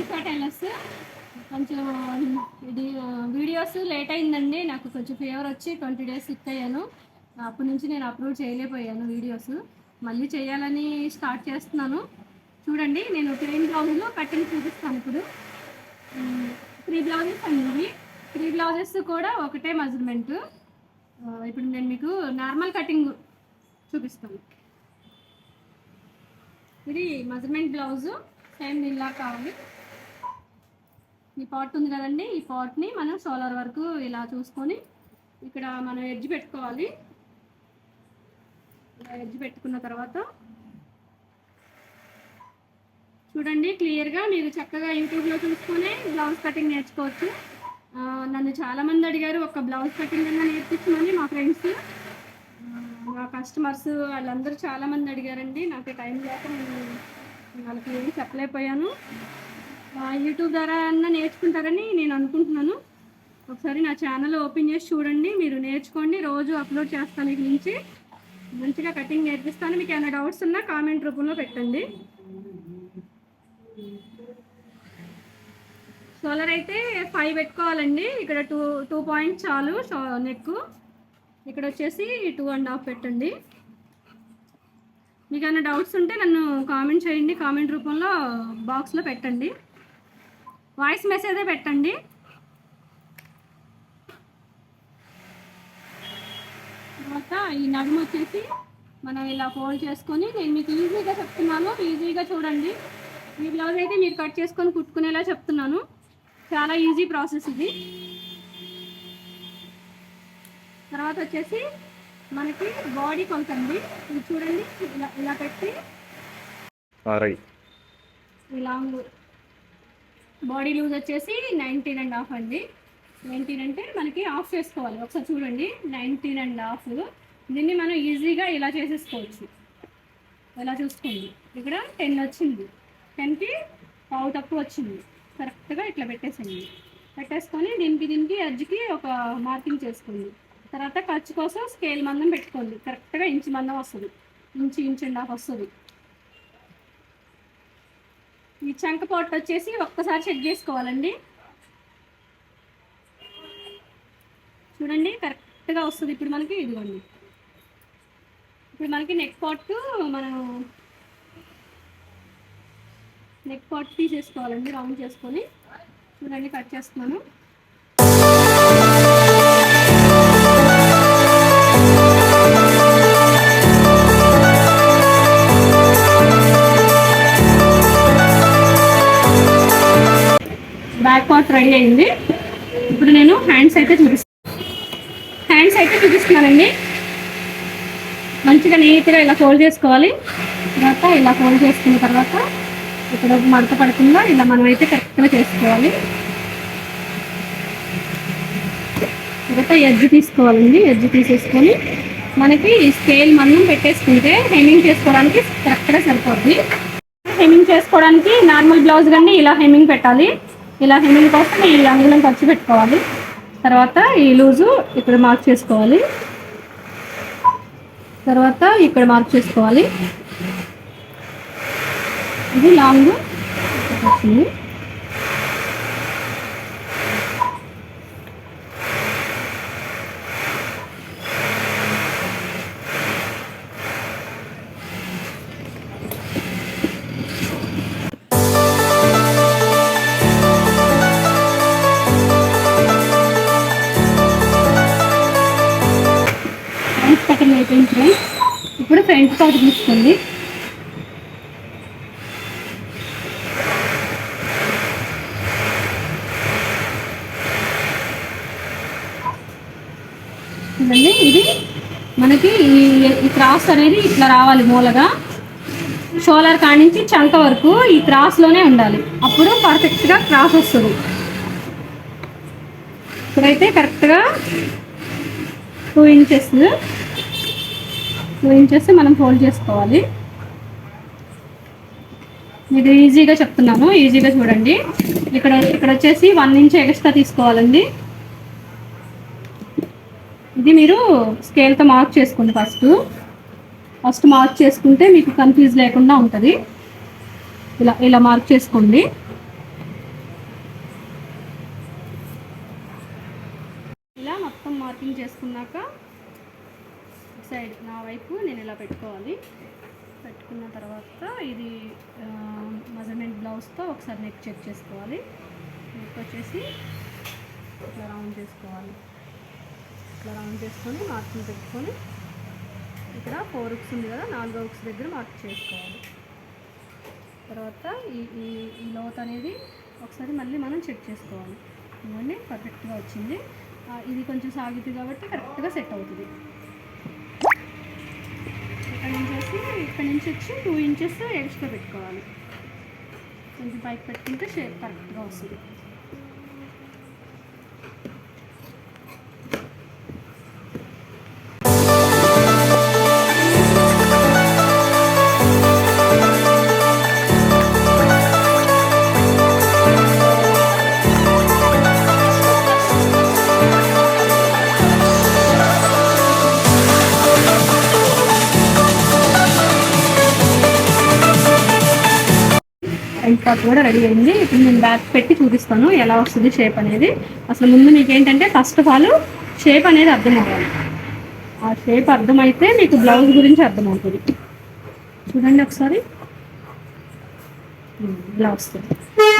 Usha tailors. కొంచెం ఇది videos late అయిందండి. నాకు కొంచెం ఫీవర్ వచ్చి 20 డేస్ సిక్ అయ్యాను. అప్పటి నుంచి నేను అప్లోడ్ చేయలేకపోయాను వీడియోస్. మళ్ళీ చేయాలని స్టార్ట్ చేస్తున్నాను. చూడండి, నేను ప్లెయిన్ బ్లౌజ్లో కటింగ్ చూపిస్తాను ఇప్పుడు. 3 బ్లౌజెస్ అండి ఇవి. 3 బ్లౌజెస్ కూడా ఒకటే మెజర్మెంట్. ఇప్పుడు నేను మీకు నార్మల్ కటింగ్ చూపిస్తాను. ఇది మెజర్మెంట్ బ్లౌజు సేమ్ ఇలా కావాలి. ఈ పార్ట్ ఉంది కదండి, ఈ పార్ట్ని మనం షోల్డర్ వరకు ఇలా చూసుకొని ఇక్కడ మనం ఎడ్జ్ పెట్టుకోవాలి. ఇలా ఎడ్జ్ పెట్టుకున్న తర్వాత చూడండి క్లియర్గా మీరు చక్కగా యూట్యూబ్లో చూసుకొని బ్లౌజ్ కటింగ్ నేర్చుకోవచ్చు. నన్ను చాలామంది అడిగారు ఒక బ్లౌజ్ కటింగ్ అన్నా నేర్పించమని. మా ఫ్రెండ్స్, మా కస్టమర్స్ వాళ్ళందరూ చాలామంది అడిగారండి. నాకు టైం లేక నేను వాళ్ళకి ఏమి చెప్పలేకపోయాను. యూట్యూబ్ ద్వారా అన్నా నేర్చుకుంటారని నేను అనుకుంటున్నాను. ఒకసారి నా ఛానల్ ఓపెన్ చేసి చూడండి, మీరు నేర్చుకోండి. రోజు అప్లోడ్ చేస్తాను. ఇక నుంచి మంచిగా కటింగ్ నేర్పిస్తాను. మీకు ఏమైనా డౌట్స్ ఉన్నా కామెంట్ రూపంలో పెట్టండి. షోల్డర్ అయితే 5 పెట్టుకోవాలండి. ఇక్కడ 2 పాయింట్స్ చాలు. నెక్ ఇక్కడ వచ్చేసి 2.5 పెట్టండి. మీకు ఏమైనా డౌట్స్ ఉంటే నన్ను కామెంట్ చేయండి. కామెంట్ రూపంలో బాక్స్లో పెట్టండి. వాయిస్ మెసేజే పెట్టండి. తర్వాత ఈ నడుము వచ్చేసి మనం ఇలా ఫోల్డ్ చేసుకొని, నేను మీకు ఈజీగా చెప్తున్నాను, ఈజీగా చూడండి. ఈ బ్లౌజ్ అయితే మీరు కట్ చేసుకొని కుట్టుకునేలా చెప్తున్నాను. చాలా ఈజీ ప్రాసెస్ ఇది. తర్వాత వచ్చేసి మనకి బాడీ కొలతండి. ఇది చూడండి, ఇలా పెట్టి ఈ లాంగ్ బాడీ లూజ్ వచ్చేసి 19.5 అండి. 19 అంటే మనకి ఆఫ్ చేసుకోవాలి. ఒకసారి చూడండి, 19.5. దీన్ని మనం ఈజీగా ఇలా చేసేసుకోవచ్చు. ఇలా చూసుకోండి, ఇక్కడ 10 వచ్చింది. 10కి పావు తక్కువ వచ్చింది. కరెక్ట్గా ఇట్లా పెట్టేసుకొని దీనికి ఎడ్జ్కి ఒక మార్కింగ్ చేసుకోండి. తర్వాత ఖర్చు కోసం స్కేల్ మందం పెట్టుకోండి. కరెక్ట్గా ఇంచు మందం వస్తుంది. ఇంచ్ అండ్ హాఫ్ వస్తుంది. ఈ చంక పాట్ వచ్చేసి ఒక్కసారి చెక్ చేసుకోవాలండి. చూడండి కరెక్ట్గా వస్తుంది. ఇప్పుడు మనకి ఇదిగోండి, ఇప్పుడు మనకి నెక్ పార్ట్ మనం నెక్ పార్ట్ తీసేసుకోవాలండి. రౌండ్ చేసుకొని చూడండి కట్ చేస్తున్నాను. బ్యాక్ పార్ట్ రెడీ అయింది. ఇప్పుడు నేను హ్యాండ్స్ అయితే చూపిస్తున్నానండి. మంచిగా నీట్గా ఇలా ఫోల్డ్ చేసుకోవాలి. తర్వాత ఇలా ఫోల్డ్ చేసుకున్న తర్వాత ఇక్కడ మడత పడకుండా ఇలా మనం అయితే కరెక్ట్గా చేసుకోవాలి. తర్వాత ఎడ్జ్ తీసుకోవాలండి. ఎడ్జ్ తీసేసుకొని మనకి స్కేల్ మందం పెట్టేసుకుంటే హెమ్మింగ్ చేసుకోవడానికి కరెక్ట్గా సరిపోద్ది. హెమ్మింగ్ చేసుకోవడానికి నార్మల్ బ్లౌజ్ కండి ఇలా హెమ్మింగ్ పెట్టాలి. ఇలా హెమ్మింగ్ కోసం ఈ అంగుళం ఖర్చు పెట్టుకోవాలి. తర్వాత ఈ లూజు ఇక్కడ మార్క్ చేసుకోవాలి. తర్వాత ఇక్కడ మార్క్ చేసుకోవాలి. ఇది లాంగ్ వచ్చింది. ఇప్పుడు ఫ్రంట్ పార్ట్ తీసుకోండి. చూడండి, ఇది మనకి ఈ క్రాస్ అనేది ఇట్లా రావాలి. మూలగా షోల్డర్ కానించి చంక వరకు ఈ క్రాస్లోనే ఉండాలి. అప్పుడు పర్ఫెక్ట్గా క్రాస్ వస్తుంది. ఇప్పుడైతే కరెక్ట్గా 2 ఇంచెస్ మనం ఫోల్డ్ చేసుకోవాలి. ఇది ఈజీగా చెప్తున్నాను, ఈజీగా చూడండి. ఇక్కడ వచ్చేసి 1 ఇంచ్ ఎక్స్ట్రా తీసుకోవాలండి. ఇది మీరు స్కేల్తో మార్క్ చేసుకోండి. ఫస్ట్ మార్క్ చేసుకుంటే మీకు కన్ఫ్యూజ్ లేకుండా ఉంటుంది. ఇలా మార్క్ చేసుకోండి. చేసుకున్నాక సైడ్ నా వైపు నేను ఇలా పెట్టుకోవాలి. పెట్టుకున్న తర్వాత ఇది మెజర్మెంట్ బ్లౌజ్తో ఒకసారి నెక్ చెక్ చేసుకోవాలి. నెక్ వచ్చేసి ఇట్లా రౌండ్ చేసుకోవాలి. ఇట్లా రౌండ్ చేసుకొని మార్కింగ్ పెట్టుకొని ఇక్కడ 4 హుక్స్ ఉంది కదా, 4వ హుక్స్ దగ్గర మార్క్ చేసుకోవాలి. తర్వాత ఈ లోత్ అనేది ఒకసారి మళ్ళీ మనం చెక్ చేసుకోవాలి. ఇవన్నీ పర్ఫెక్ట్గా వచ్చింది. ఇది కొంచెం సాగుతుంది కాబట్టి కరెక్ట్గా సెట్ అవుతుంది. ఇక్కడ నుంచి వచ్చి 2 ఇంచెస్ ఎక్స్ట్రా పెట్టుకోవాలి. కొంచెం పైకి పెట్టుకుంటే షేప్ కరెక్ట్గా వస్తుంది. ఫ్రంట్ పార్ట్ కూడా రెడీ అయింది. ఇప్పుడు నేను బ్యాక్ పెట్టి చూపిస్తాను ఎలా వస్తుంది షేప్ అనేది. అసలు ముందు మీకు ఏంటంటే ఫస్ట్ ఆఫ్ ఆల్ షేప్ అనేది అర్థం అవ్వాలి. ఆ షేప్ అర్థమైతే మీకు బ్లౌజ్ గురించి అర్థమవుతుంది. చూడండి ఒకసారి ఇలా వస్తుంది.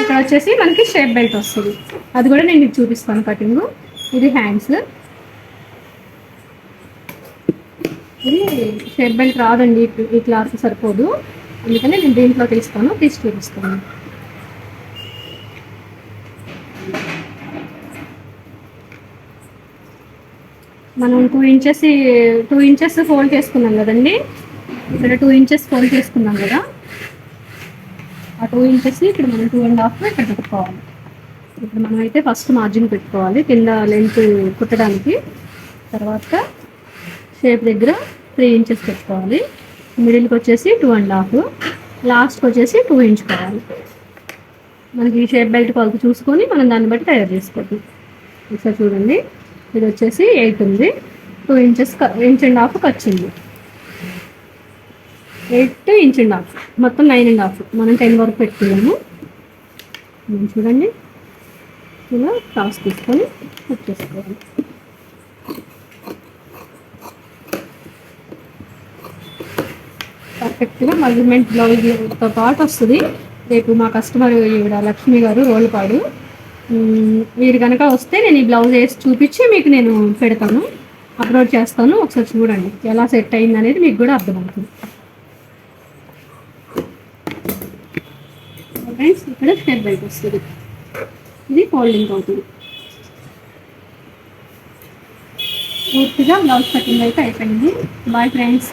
ఇక్కడ వచ్చేసి మనకి షేప్ బెల్ట్ వస్తుంది. అది కూడా నేను మీకు చూపిస్తాను కటింగ్. ఇది హ్యాండ్స్. ఇది షేప్ బెల్ట్ రాదండి, ఈ క్లాత్ సరిపోదు, అందుకని నేను దీంట్లో తీసి చూపిస్తాను. మనం 2 ఇంచెస్ ఫోల్డ్ చేసుకున్నాం కదండి. ఇక్కడ 2 ఇంచెస్ ఫోల్డ్ చేసుకున్నాం కదా, ఆ 2 ఇంచెస్ ఇక్కడ మనం 2.5 ఇక్కడ పెట్టుకోవాలి. ఇప్పుడు మనం అయితే ఫస్ట్ మార్జిన్ పెట్టుకోవాలి కింద లెంత్ కుట్టడానికి. తర్వాత షేప్ దగ్గర 3 ఇంచెస్ పెట్టుకోవాలి. మిడిల్కి వచ్చేసి 2.5, లాస్ట్కి వచ్చేసి 2 ఇంచ్ కావాలి. మనకి ఈ షేప్ బెల్ట్ కొలత చూసుకొని మనం దాన్ని బట్టి తయారు చేసుకోవచ్చు. ఒకసారి చూడండి, ఇది వచ్చేసి 8 ఉంది, 2 ఇంచెస్ 1.5 వచ్చింది. 8 1.5 మొత్తం 9.5. మనం 10 వరకు పెట్టుకున్నాము. చూడండి, ఇలా క్రాస్ తీసుకొని కట్ చేసుకోవాలి. పర్ఫెక్ట్గా మెజర్మెంట్ బ్లౌజ్తో పాటు వస్తుంది. రేపు మా కస్టమర్ ఈవిడ లక్ష్మి గారు రోల్పాడు, మీరు కనుక వస్తే నేను ఈ బ్లౌజ్ వేసి చూపించి మీకు నేను పెడతాను, అప్లోడ్ చేస్తాను. ఒకసారి చూడండి ఎలా సెట్ అయింది అనేది మీకు కూడా అర్థమవుతుంది. ఫ్రెండ్స్, ఇక్కడ షేప్ బెల్ట్ వస్తుంది. ఇది ఫోల్డింగ్ అవుతుంది. పూర్తిగా బ్లౌజ్ కటింగ్ అయితే అయిపోయింది. Bye friends.